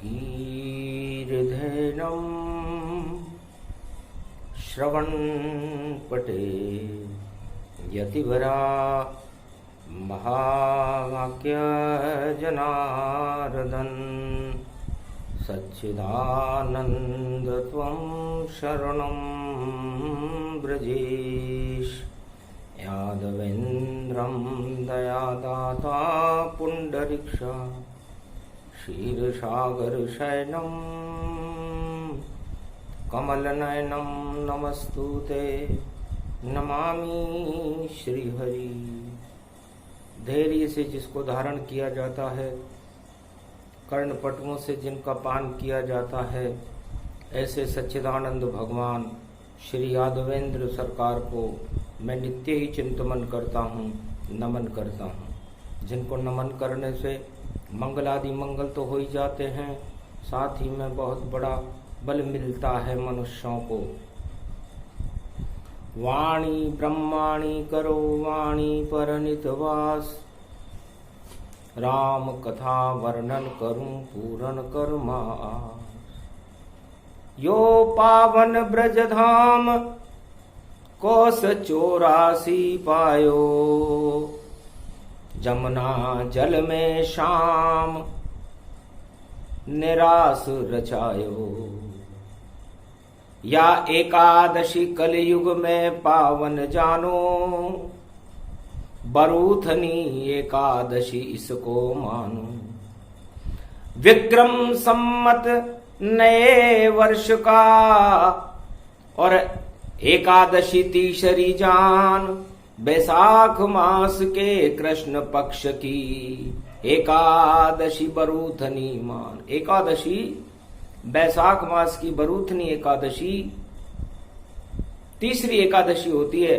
धीर्धेनं श्रवणपटे यतिवरा महावाक्यजनार्दन सच्चिदानन्दत्वं शरणं व्रजेश यादवेन्द्रं दयादाता पुण्डरीक्षा क्षीरसागरशयनं कमलनयनं नमस्तुते नमामि श्रीहरि। धैर्य से जिसको धारण किया जाता है, कर्णपटुओं से जिनका पान किया जाता है, ऐसे सच्चिदानंद भगवान श्री यादवेंद्र सरकार को मैं नित्य ही चिंतन करता हूँ, नमन करता हूँ। जिनको नमन करने से मंगल आदि मंगल तो हो ही जाते हैं, साथ ही में बहुत बड़ा बल मिलता है मनुष्यों को। वाणी ब्रह्माणी करो वाणी पर नितवास, राम कथा वर्णन करूं पूरन कर्मा। यो पावन ब्रज धाम कोस 84 पायो, जमुना जल में शाम निरास रचायो। या एकादशी कलयुग में पावन जानो, बरूथनी एकादशी इसको मानो। विक्रम सम्मत नए वर्ष का और एकादशी तीसरी जान, बैसाख मास के कृष्ण पक्ष की एकादशी बरूथनी मान। एकादशी बैसाख मास की बरूथनी एकादशी तीसरी एकादशी होती है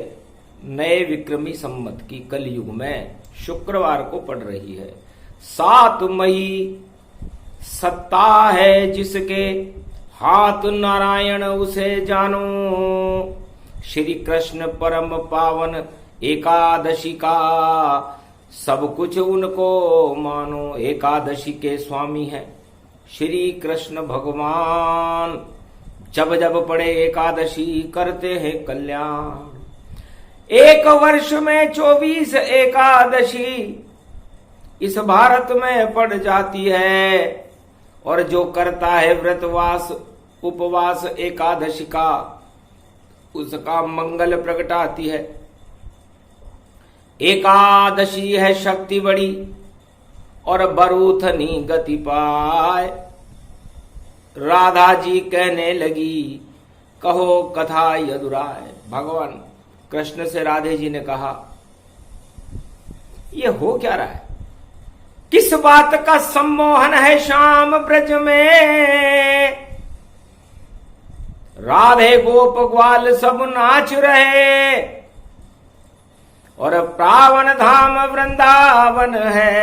नए विक्रमी संवत की, कलयुग में शुक्रवार को पड़ रही है। 7 मई सत्ता है जिसके हाथ नारायण उसे जानो। श्री कृष्ण परम पावन एकादशी का सब कुछ उनको मानो। एकादशी के स्वामी है श्री कृष्ण भगवान। जब जब पड़े एकादशी करते हैं कल्याण। एक वर्ष में 24 एकादशी इस भारत में पड़ जाती है, और जो करता है व्रतवास उपवास एकादशी का, उसका मंगल प्रगटाती है। एकादशी है शक्ति बड़ी और बरूथनी गति पाए। राधा जी कहने लगी कहो कथा यदुराय। भगवान कृष्ण से राधे जी ने कहा ये हो क्या रहा है, किस बात का सम्मोहन है श्याम ब्रज में। राधे गोप ग्वाल सब नाच रहे और पावन धाम वृंदावन है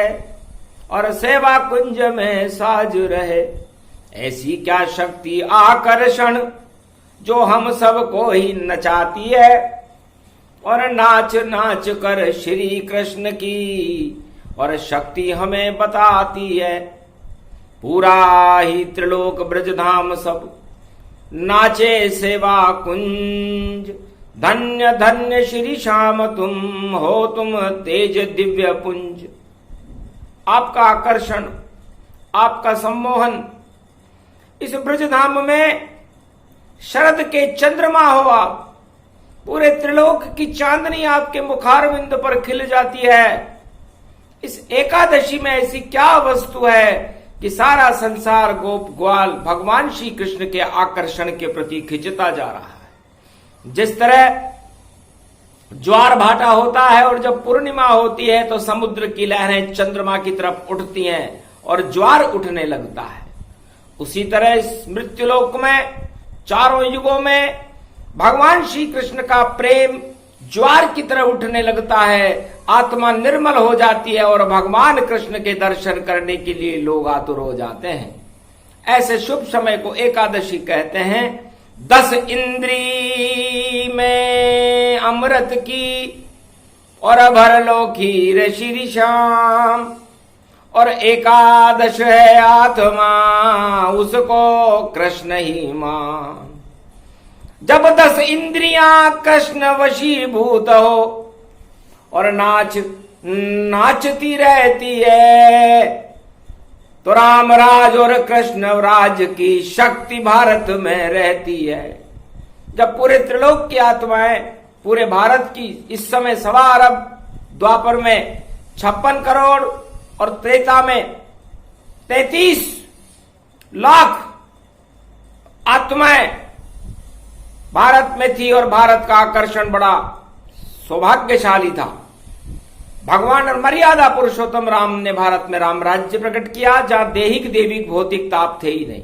और सेवा कुंज में साज रहे। ऐसी क्या शक्ति आकर्षण जो हम सबको ही नचाती है और नाच नाच कर श्री कृष्ण की और शक्ति हमें बताती है। पूरा ही त्रिलोक ब्रजधाम सब नाचे सेवा कुंज। धन्य धन्य श्री श्याम तुम हो तुम तेज दिव्य पुंज। आपका आकर्षण, आपका सम्मोहन इस ब्रजधाम में शरद के चंद्रमा हो आप। पूरे त्रिलोक की चांदनी आपके मुखारविंद पर खिल जाती है। इस एकादशी में ऐसी क्या वस्तु है कि सारा संसार गोप ग्वाल भगवान श्री कृष्ण के आकर्षण के प्रति खिंचता जा रहा है। जिस तरह ज्वार भाटा होता है और जब पूर्णिमा होती है तो समुद्र की लहरें चंद्रमा की तरफ उठती हैं और ज्वार उठने लगता है, उसी तरह इस मृत्युलोक में चारों युगों में भगवान श्री कृष्ण का प्रेम ज्वार की तरह उठने लगता है। आत्मा निर्मल हो जाती है और भगवान कृष्ण के दर्शन करने के लिए लोग आतुर हो जाते हैं। ऐसे शुभ समय को एकादशी कहते हैं। 10 इंद्री में अमृत की और भर लो खीर श्री श्याम। और एकादश है आत्मा, उसको कृष्ण ही मान। जब 10 इंद्रियां कृष्ण वशीभूत हो और नाचती रहती है, तो राम राज और कृष्ण राज की शक्ति भारत में रहती है। जब पूरे त्रिलोक की आत्माएं, पूरे भारत की इस समय 1.25 अरब, द्वापर में 56 करोड़ और त्रेता में 33 लाख आत्माएं भारत में थी और भारत का आकर्षण बड़ा सौभाग्यशाली था। भगवान और मर्यादा पुरुषोत्तम राम ने भारत में राम राज्य प्रकट किया, जहां देहिक देविक भौतिक ताप थे ही नहीं।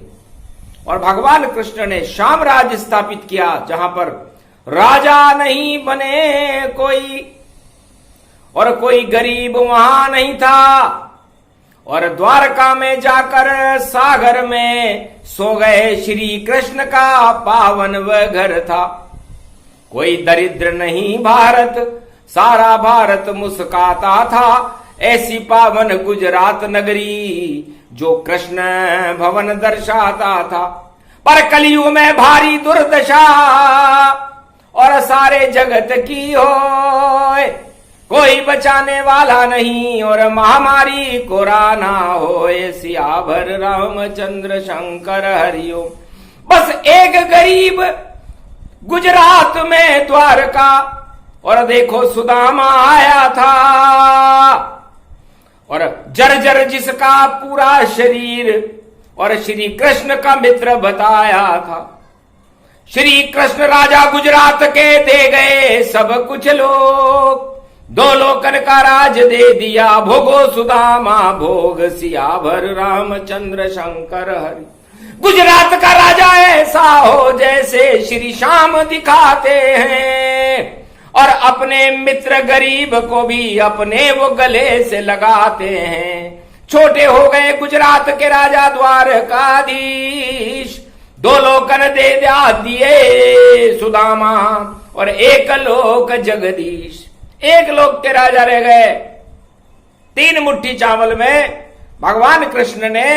और भगवान कृष्ण ने श्याम राज्य स्थापित किया, जहां पर राजा नहीं बने कोई, और कोई गरीब वहां नहीं था। और द्वारका में जाकर सागर में सो गए श्री कृष्ण का पावन वह घर था। कोई दरिद्र नहीं भारत, सारा भारत मुस्काता था। ऐसी पावन गुजरात नगरी जो कृष्ण भवन दर्शाता था। पर कलयुग में भारी दुर्दशा और सारे जगत की होए, कोई बचाने वाला नहीं और महामारी कोरोना होए। सियावर रामचंद्र शंकर हरिओम। बस एक गरीब गुजरात में द्वारका, और देखो सुदामा आया था, और जर्जर जिसका पूरा शरीर, और श्री कृष्ण का मित्र बताया था। श्री कृष्ण राजा गुजरात के दे गए सब कुछ लोग, 2 लोकन का राज दे दिया। भोगो सुदामा भोग, सियावर रामचंद्र शंकर हरि। गुजरात का राजा ऐसा हो जैसे श्री श्याम दिखाते हैं, और अपने मित्र गरीब को भी अपने वो गले से लगाते हैं। छोटे हो गए गुजरात के राजा द्वारकाधीश, 2 लोकन दे दिए सुदामा, और 1 लोक जगदीश। 1 लोक के राजा रह गए। 3 मुट्ठी चावल में भगवान कृष्ण ने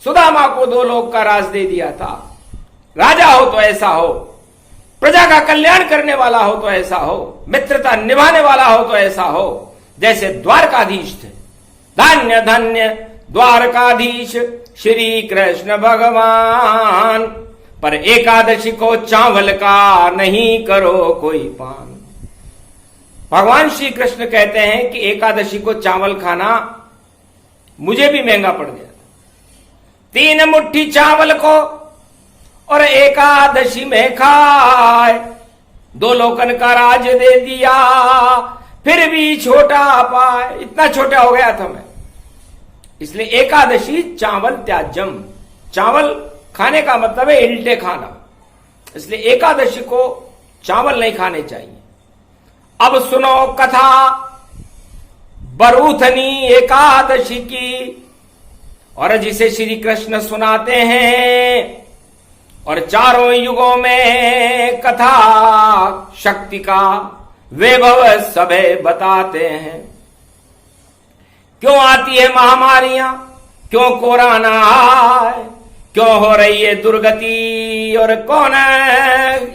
सुदामा को 2 लोक का राज दे दिया था। राजा हो तो ऐसा हो, प्रजा का कल्याण करने वाला हो तो ऐसा हो, मित्रता निभाने वाला हो तो ऐसा हो, जैसे द्वारकाधीश थे। धन्य धन्य द्वारकाधीश श्री कृष्ण भगवान। पर एकादशी को चावल का नहीं करो कोई पान। भगवान श्री कृष्ण कहते हैं कि एकादशी को चावल खाना मुझे भी महंगा पड़ गया। 3 मुट्ठी चावल को और एकादशी में खाए, 2 लोकन का राज दे दिया, फिर भी छोटा पाए। इतना छोटा हो गया था मैं। इसलिए एकादशी चावल त्याज्यम, चावल खाने का मतलब है इल्टे खाना। इसलिए एकादशी को चावल नहीं खाने चाहिए। अब सुनो कथा बरूथनी एकादशी की, और जिसे श्री कृष्ण सुनाते हैं, और चारों युगों में कथा शक्ति का वैभव सबे बताते हैं। क्यों आती है महामारियां, क्यों कोरोना आए, क्यों हो रही है दुर्गति, और कौन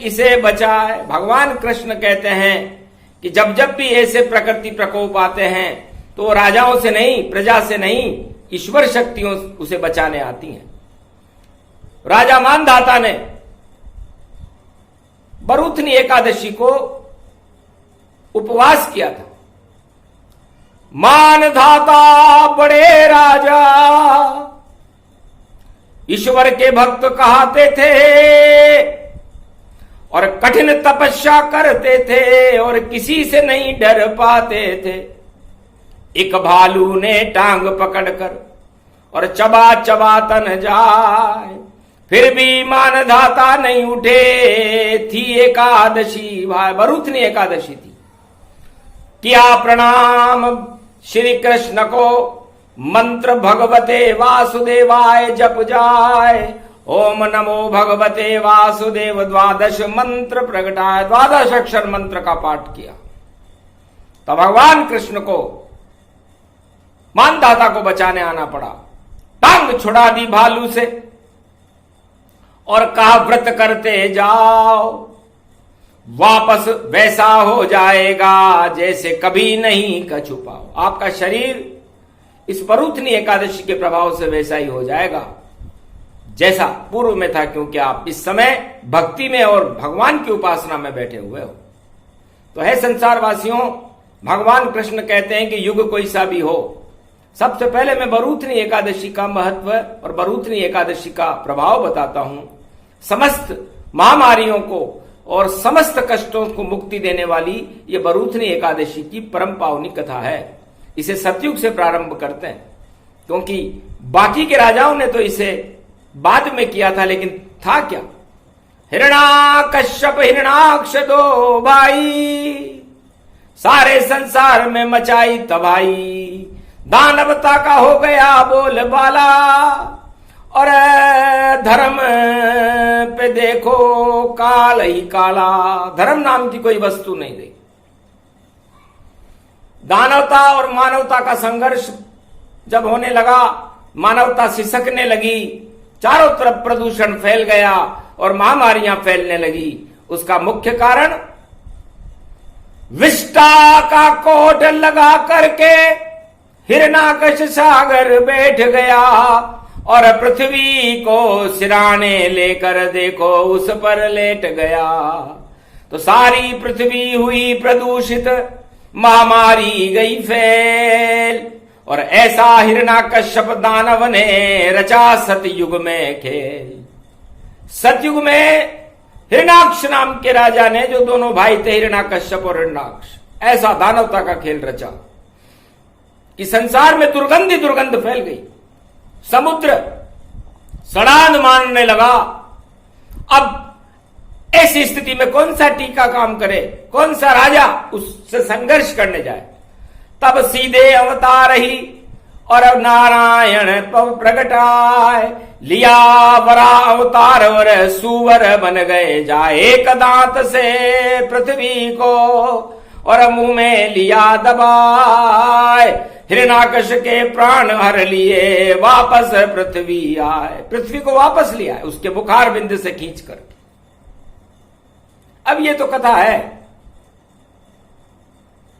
इसे बचाए। भगवान कृष्ण कहते हैं कि जब जब भी ऐसे प्रकृति प्रकोप आते हैं तो राजाओं से नहीं, प्रजा से नहीं, ईश्वर शक्तियों उसे बचाने आती हैं। राजा मानधाता ने बरूथनी एकादशी को उपवास किया था। मानधाता बड़े राजा ईश्वर के भक्त कहते थे, और कठिन तपस्या करते थे, और किसी से नहीं डर पाते थे। एक भालू ने टांग पकड़कर और चबा चबा तन जाए, फिर भी मानधाता नहीं उठे। थी एकादशी, बरूथनी एकादशी थी। किया प्रणाम श्री कृष्ण को, मंत्र भगवते वासुदेवाय जप जाए। ओम नमो भगवते वासुदेव 12 मंत्र प्रगटाए। 12 अक्षर मंत्र का पाठ किया। तो भगवान कृष्ण को मानदाता को बचाने आना पड़ा। टांग छुड़ा दी भालू से और कहा व्रत करते जाओ, वापस वैसा हो जाएगा जैसे कभी नहीं का छुपाओ। आपका शरीर इस परूथनी एकादशी के प्रभाव से वैसा ही हो जाएगा जैसा पूर्व में था, क्योंकि आप इस समय भक्ति में और भगवान की उपासना में बैठे हुए हो। तो है संसारवासियों, भगवान कृष्ण कहते हैं कि युग कोई सा भी हो, सबसे पहले मैं बरूथनी एकादशी का महत्व और बरूथनी एकादशी का प्रभाव बताता हूं। समस्त महामारियों को और समस्त कष्टों को मुक्ति देने वाली ये बरूथनी एकादशी की परम पावनी कथा है। इसे सतयुग से प्रारंभ करते हैं, क्योंकि बाकी के राजाओं ने तो इसे बाद में किया था, लेकिन था क्या? हिरण्याकश्यप हिरण्याक्ष दो भाई, सारे संसार में मचाई तबाही। दानवता का हो गया बोलबाला, और धर्म पे देखो काल ही काला। धर्म नाम की कोई वस्तु नहीं रही। दानवता और मानवता का संघर्ष जब होने लगा, मानवता सिसकने लगी, चारों तरफ प्रदूषण फैल गया और महामारियां फैलने लगी। उसका मुख्य कारण विष्टा का कोट लगा करके हिरणाकश सागर बैठ गया और पृथ्वी को सिराने लेकर देखो उस पर लेट गया। तो सारी पृथ्वी हुई प्रदूषित, महामारी गई फैल, और ऐसा हिरणाकश्यप दानव ने रचा सतयुग में खेल। सतयुग में हिरणाक्ष नाम के राजा ने, जो दोनों भाई थे हिरणाकश्यप और हिरणाक्ष, ऐसा दानवता का खेल रचा कि संसार में दुर्गंध ही दुर्गंध फैल गई। समुद्र सड़ांध मारने लगा। अब ऐसी स्थिति में कौन सा टीका काम करे, कौन सा राजा उससे संघर्ष करने जाए? तब सीधे अवतार ही और अब नारायण पव प्रगटाए, लिया वरा अवतार और सुवर बन गए जा। एक दांत से पृथ्वी को और मुंह में लिया दबाए, हिरणाकश के प्राण हर लिए वापस पृथ्वी आए। पृथ्वी को वापस लिया उसके बुखार बिंद से खींच कर। अब ये तो कथा है।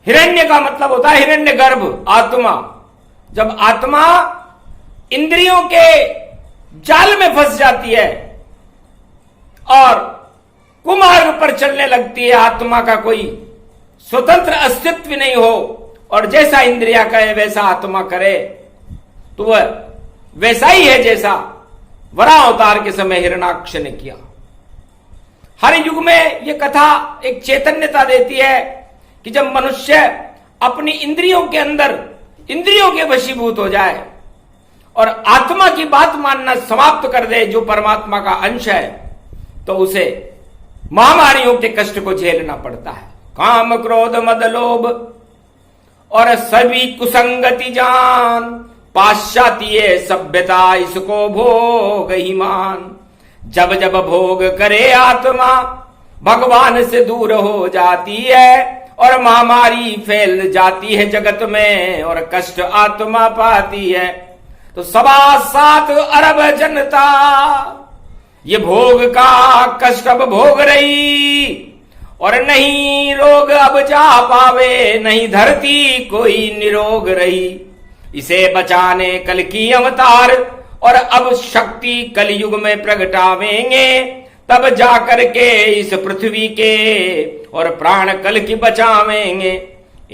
हिरण्य का मतलब होता है हिरण्य गर्भ, आत्मा। जब आत्मा इंद्रियों के जाल में फंस जाती है और कुमार्ग पर चलने लगती है, आत्मा का कोई स्वतंत्र अस्तित्व नहीं हो और जैसा इंद्रिया कहे वैसा आत्मा करे, तो वह वैसा ही है जैसा वराह अवतार के समय हिरणाक्ष ने किया। हर युग में यह कथा एक चैतन्यता देती है कि जब मनुष्य अपनी इंद्रियों के अंदर इंद्रियों के वशीभूत हो जाए और आत्मा की बात मानना समाप्त कर दे, जो परमात्मा का अंश है, तो उसे महामारियों के कष्ट को झेलना पड़ता है। काम क्रोध मद लोभ और सभी कुसंगति जान, पाश्चात्य सभ्यता इसको भोग ही मान। जब जब भोग करे आत्मा भगवान से दूर हो जाती है और महामारी फैल जाती है जगत में और कष्ट आत्मा पाती है। तो 7.25 अरब जनता ये भोग का कष्ट अब भोग रही और नहीं रोग अब जा पावे, नहीं धरती कोई निरोग रही। इसे बचाने कल की अवतार और अब शक्ति कलयुग में प्रगटावेंगे, तब जाकर के इस पृथ्वी के और प्राण कल की बचावेंगे।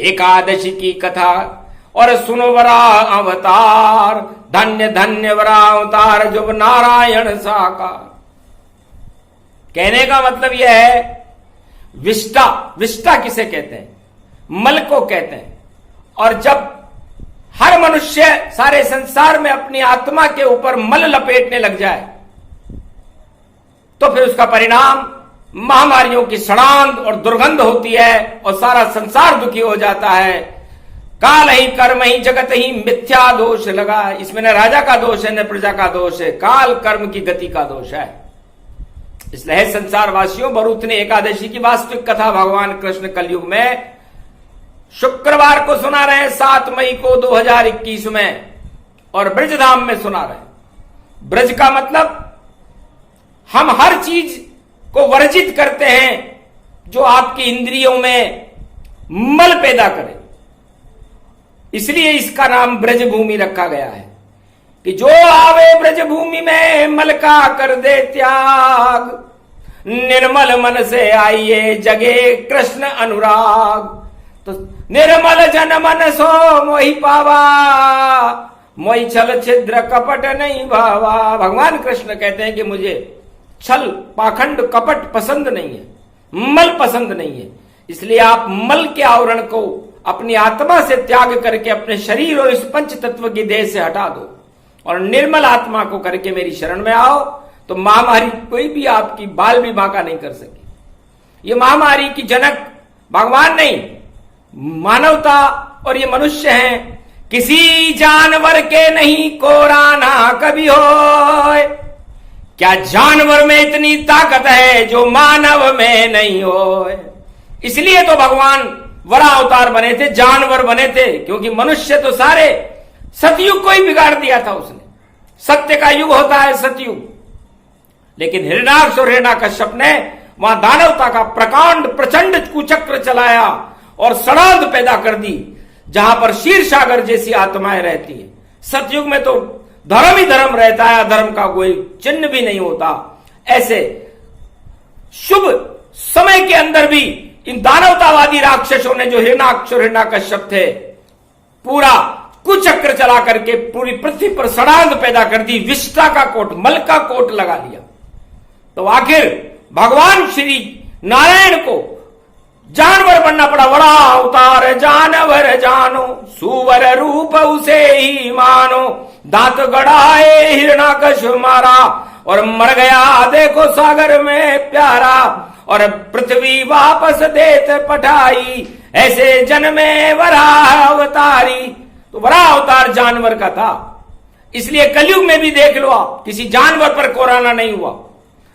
एकादशी की कथा और सुनो वरा अवतार, धन्य धन्य वरा अवतार जो नारायण साकार। कहने का मतलब यह है, विष्टा, विष्टा किसे कहते हैं? मल को कहते हैं। और जब हर मनुष्य सारे संसार में अपनी आत्मा के ऊपर मल लपेटने लग जाए, तो फिर उसका परिणाम महामारियों की सड़ांध और दुर्गंध होती है और सारा संसार दुखी हो जाता है। काल ही कर्म ही जगत ही मिथ्या दोष लगा। इसमें न राजा का दोष है न प्रजा का दोष है, काल कर्म की गति का दोष है। इसलिए संसार वासियों, बरूथनी एकादशी की वास्तविक कथा भगवान कृष्ण कलयुग में शुक्रवार को सुना रहे हैं 7 मई को 2021 में, और ब्रजधाम में सुना रहे हैं। ब्रज का मतलब हम हर चीज को वर्जित करते हैं जो आपकी इंद्रियों में मल पैदा करे, इसलिए इसका नाम ब्रज भूमि रखा गया है कि जो आवे ब्रज भूमि में मल का कर दे त्याग, निर्मल मन से आइए जगे कृष्ण अनुराग। तो निर्मल जन मन सो मोहि पावा, मोहि छल छिद्र कपट नहीं भावा। भगवान कृष्ण कहते हैं कि मुझे छल पाखंड कपट पसंद नहीं है, मल पसंद नहीं है, इसलिए आप मल के आवरण को अपनी आत्मा से त्याग करके अपने शरीर और इस पंच तत्व की देह से हटा दो और निर्मल आत्मा को करके मेरी शरण में आओ, तो महामारी कोई भी आपकी बाल भी बांका नहीं कर सकी। ये महामारी की जनक भगवान नहीं, मानवता और ये मनुष्य हैं। किसी जानवर के नहीं कोराना कभी होए, क्या जानवर में इतनी ताकत है जो मानव में नहीं होए। इसलिए तो भगवान वराह अवतार बने थे, जानवर बने थे, क्योंकि मनुष्य तो सारे सतयुग को ही बिगाड़ दिया था उसने। सत्य का युग होता है सतयुग, लेकिन हिरण्याक्ष और हिरण्याकश्यप ने वहां दानवता का प्रकांड प्रचंड कुचक्र चलाया और सड़ांध पैदा कर दी, जहां पर क्षीरसागर जैसी आत्माएं रहती है। सतयुग में तो धर्म ही धर्म रहता है, अधर्म का कोई चिन्ह भी नहीं होता। ऐसे शुभ समय के अंदर भी इन दानवतावादी राक्षसों ने, जो हिरण्याक्ष और हिरण्याकश्यप थे, पूरा कुचक्र चला करके पूरी पृथ्वी पर सड़ांध पैदा कर दी, विष्टा का कोट, मल का कोट लगा लिया। तो आखिर भगवान श्री नारायण को जानवर बनना पड़ा। बड़ा अवतार जानवर जानो, सुवर रूप उसे ही मानो, दांत गड़ाए हिरण्याकश्यप मारा और मर गया देखो सागर में प्यारा, और पृथ्वी वापस देत पठाई, ऐसे जन्मे वराह अवतारी। तो वराह अवतार जानवर का था, इसलिए कलयुग में भी देख लो आप, किसी जानवर पर कोरोना नहीं हुआ,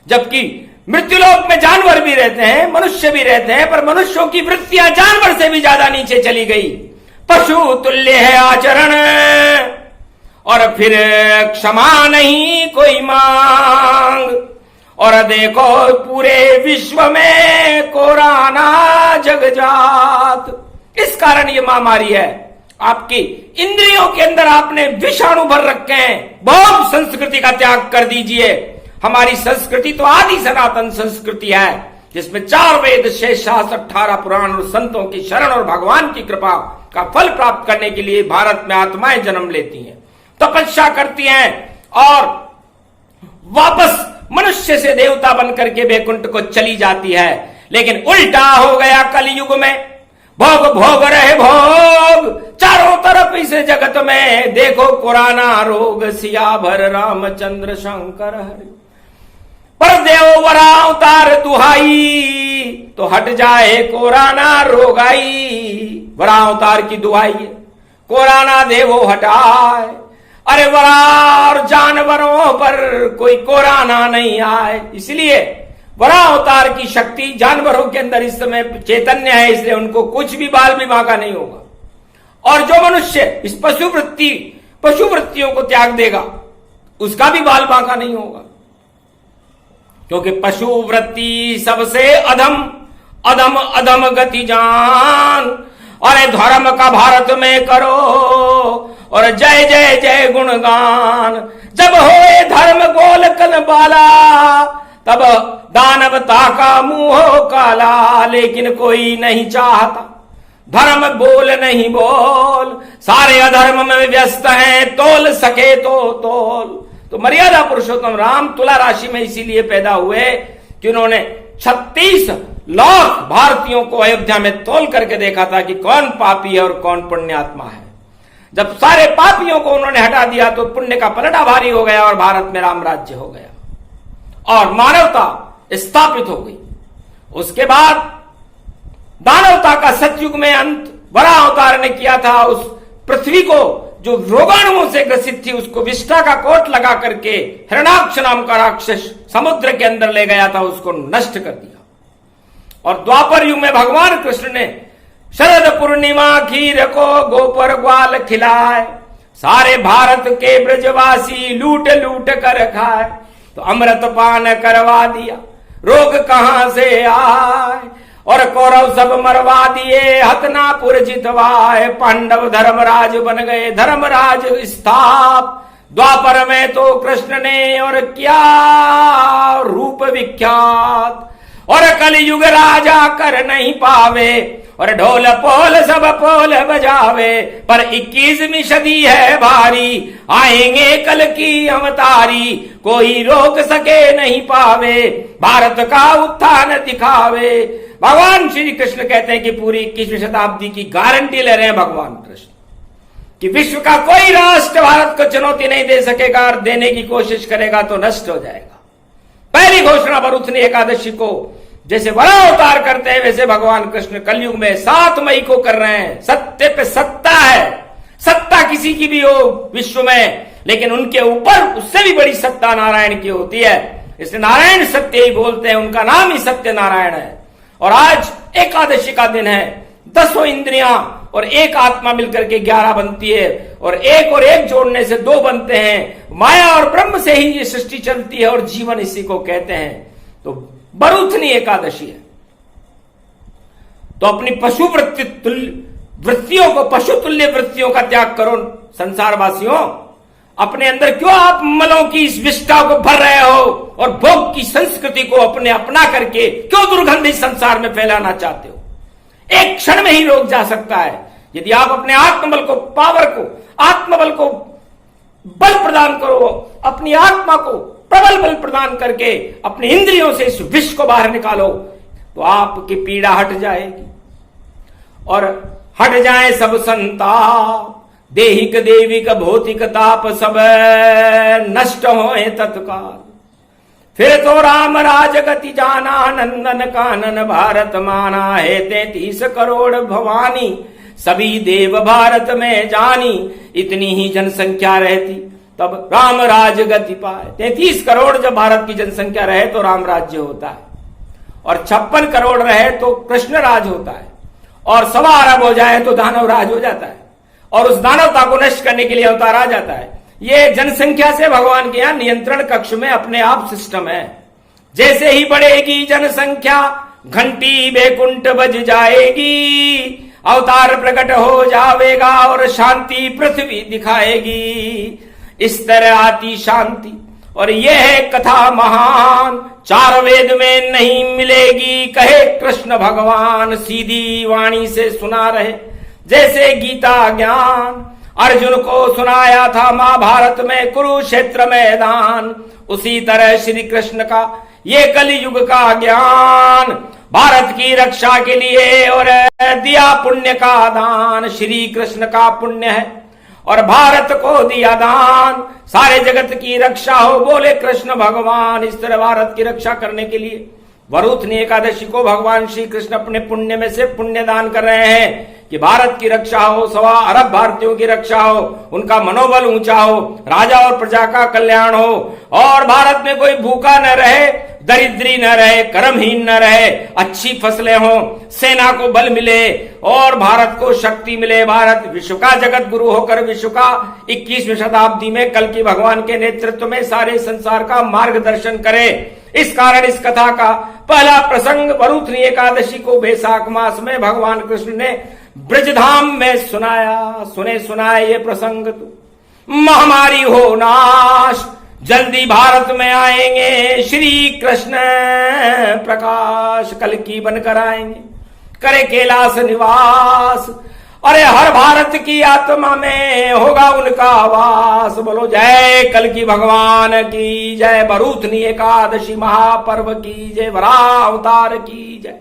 जबकि मृत्युलोक में जानवर भी रहते हैं, मनुष्य भी रहते हैं, पर मनुष्यों की वृत्तियां जानवर से भी ज्यादा नीचे चली गई। पशु तुल्य है आचरण और फिर क्षमा नहीं कोई मांग, और देखो पूरे विश्व में कोरोना जगजात। इस कारण ये महामारी है। आपकी इंद्रियों के अंदर आपने विषाणु भर रखे हैं। भोग संस्कृति का त्याग कर दीजिए। हमारी संस्कृति तो आदि सनातन संस्कृति है, जिसमें 4 वेद, 6 शास्त्र, 18 पुराण और संतों की शरण और भगवान की कृपा का फल प्राप्त करने के लिए भारत में आत्माएं जन्म लेती हैं, तपस्या करती हैं और वापस मनुष्य से देवता बनकर के वैकुंठ को चली जाती है। लेकिन उल्टा हो गया कलयुग में, भोग भोग रहे भोग चारों तरफ इस जगत में। देखो कोरोना रोग सिया भर रामचंद्र शंकर हरि, पर देव वराह अवतार दुहाई, तो हट जाए कोरोना रोग आई। वराह अवतार की दुहाई है, कोरोना देवो हटाए। अरे वराह और जानवरों पर कोई कोरोना नहीं आए। इसलिए वराह अवतार की शक्ति जानवरों के अंदर इस समय चैतन्य है, इसलिए उनको कुछ भी बाल भी बांका नहीं होगा। और जो मनुष्य इस पशु वृत्तियों को त्याग देगा, उसका भी बाल बांका नहीं होगा, क्योंकि पशु वृत्ति सबसे अधम अधम अधम गति जान। अरे धर्म का भारत में करो और जय जय जय गुणगान। जब होए धर्म गोल कल बाला, तब दानवता का मुंह काला। लेकिन कोई नहीं चाहता धर्म बोल नहीं बोल, सारे अधर्म में व्यस्त हैं, तोल सके तो तोल। तो मर्यादा पुरुषोत्तम राम तुला राशि में इसीलिए पैदा हुए कि उन्होंने 36 लाख भारतीयों को अयोध्या में तोल करके देखा था कि कौन पापी है और कौन पुण्यात्मा है। जब सारे पापियों को उन्होंने हटा दिया तो पुण्य का पलड़ा भारी हो गया और भारत में राम राज्य हो गया और मानवता स्थापित हो गई। उसके बाद दानवता का सतयुग में अंत वराह अवतार ने किया था। उस पृथ्वी को जो रोगाणुओं से ग्रसित थी, उसको विष्ठा का कोट लगा करके हिरण्याक्ष नाम का राक्षस समुद्र के अंदर ले गया था, उसको नष्ट कर दिया। और द्वापर युग में भगवान कृष्ण ने शरद पूर्णिमा खीर को गोपर ग्वाल खिलाए, सारे भारत के ब्रजवासी लूट लूट कर खाए। तो अमृत पान करवा दिया, रोग कहां से आए, और कौरव सब मरवा दिए, हतनापुर जितवाए। पांडव धर्मराज बन गए, धर्मराज स्थाप। द्वापर में तो कृष्ण ने और क्या रूप विख्यात, और कलयुग राजा कर नहीं पावे, और ढोल पोल सब पोल बजावे। पर 21वीं सदी है भारी, आएंगे कल की अवतारी, कोई रोक सके नहीं पावे, भारत का उत्थान दिखावे। भगवान श्री कृष्ण कहते हैं कि पूरी 21वीं शताब्दी की गारंटी ले रहे हैं भगवान कृष्ण कि विश्व का कोई राष्ट्र भारत को चुनौती नहीं दे सकेगा, और देने की कोशिश करेगा तो नष्ट हो जाएगा। पहली घोषणा भरूथनी एकादशी को जैसे बड़ा अवतार करते हैं, वैसे भगवान कृष्ण कलयुग में 7 मई को कर रहे हैं। सत्य पे सत्ता है, सत्ता किसी की भी हो विश्व में, लेकिन उनके ऊपर उससे भी बड़ी सत्ता नारायण की होती है। इसलिए नारायण सत्य ही बोलते हैं, उनका नाम ही सत्य नारायण है। और आज एकादशी का दिन है, 10 इंद्रियां और एक आत्मा मिलकर के 11 बनती है, और एक जोड़ने से 2 बनते हैं। माया और ब्रह्म से ही ये सृष्टि चलती है, और जीवन इसी को कहते हैं। तो भरूथनी एकादशी है, तो अपनी पशु वृत्तियों को, पशु तुल्य वृत्तियों का त्याग करो संसारवासियों। अपने अंदर क्यों आप मलों की इस विष्ठा को भर रहे हो, और भोग की संस्कृति को अपने अपना करके क्यों दुर्गंध इस संसार में फैलाना चाहते हो? एक क्षण में ही रोक जा सकता है यदि आप अपने आत्मबल को, पावर को, आत्मबल को बल प्रदान करो, अपनी आत्मा को प्रबल बल प्रदान करके अपनी इंद्रियों से इस विष को बाहर निकालो, तो आपकी पीड़ा हट जाएगी और हट जाए सब संताप। देहिक देविक भौतिक ताप सब नष्ट होए तत्काल। फिर तो राम राज गति जाना, नंदन कानन भारत माना है। 33 करोड़ भवानी सभी देव भारत में जानी, इतनी ही जनसंख्या रहती तब राम राज गति पाए। 33 करोड़ जब भारत की जनसंख्या रहे तो राम राज्य होता है, और 56 करोड़ रहे तो कृष्ण राज होता है, और 1.25 अरब हो जाए तो दानव राज हो जाता है, और उस दानवता को नष्ट करने के लिए अवतार आ जाता है। ये जनसंख्या से भगवान के यहां नियंत्रण कक्ष में अपने आप सिस्टम है। जैसे ही बढ़ेगी जनसंख्या, घंटी बैकुंठ बज जाएगी, अवतार प्रकट हो जाएगा और शांति पृथ्वी दिखाएगी। इस तरह आती शांति, और यह है कथा महान, 4 वेद में नहीं मिलेगी, कहे कृष्ण भगवान। सीधी वाणी से सुना रहे जैसे गीता ज्ञान, अर्जुन को सुनाया था महाभारत में कुरुक्षेत्र मैदान। उसी तरह श्री कृष्ण का ये कलयुग का ज्ञान, भारत की रक्षा के लिए और दिया पुण्य का दान। श्री कृष्ण का पुण्य है और भारत को दिया दान, सारे जगत की रक्षा हो, बोले कृष्ण भगवान। इस तरह भारत की रक्षा करने के लिए भरूथनी एकादशी को भगवान श्री कृष्ण अपने पुण्य में से पुण्य दान कर रहे हैं कि भारत की रक्षा हो, 1.25 अरब भारतीयों की रक्षा हो, उनका मनोबल ऊंचा हो, राजा और प्रजा का कल्याण हो, और भारत में कोई भूखा न रहे, दरिद्री न रहे, कर्महीन न रहे, अच्छी फसलें हो, सेना को बल मिले और भारत को शक्ति मिले। भारत विश्व का जगत गुरु होकर विश्व का 21वीं शताब्दी में कल की भगवान के नेतृत्व में सारे संसार का मार्गदर्शन करे। इस कारण इस कथा का पहला प्रसंग भरूथनी एकादशी को बैसाख मास में भगवान कृष्ण ने ब्रजधाम में सुनाया। सुनाए ये प्रसंग तो महामारी हो नाश, जल्दी भारत में आएंगे श्री कृष्ण प्रकाश, कल की बनकर आएंगे, करे कैलाश निवास। अरे हर भारत की आत्मा में होगा उनका वास। बोलो जय कल की भगवान की जय, भरूथनी एकादशी महापर्व की जय, वराह अवतार की जय।